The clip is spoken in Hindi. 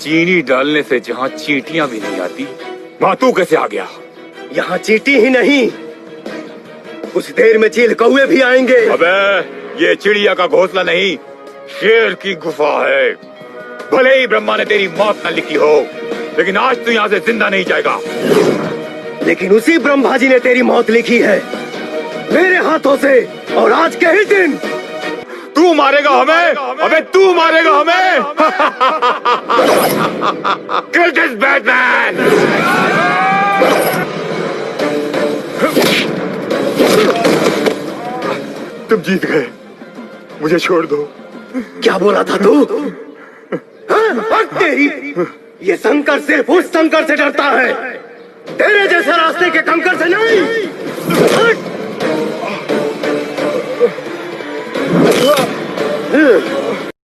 चीनी डालने से जहाँ चींटियां भी नहीं आती, वहाँ तू कैसे आ गया? यहाँ चींटी ही नहीं, कुछ देर में चील कौवे भी आएंगे। अबे, ये चिड़िया का घोंसला नहीं, शेर की गुफा है। भले ही ब्रह्मा ने तेरी मौत न लिखी हो, लेकिन आज तू यहाँ से जिंदा नहीं जाएगा। लेकिन उसी ब्रह्मा जी ने तेरी मौत लिखी है, मेरे हाथों से, और आज के ही दिन। तू मारेगा हमें? अबे तू मारेगा हमें? Kill this Batman! तुम जीत गए, मुझे छोड़ दो। क्या बोला था तू? हाँ, तेरी ये शंकर सिर्फ उस शंकर से डरता है, तेरे जैसे रास्ते के कंकर से नहीं। हट!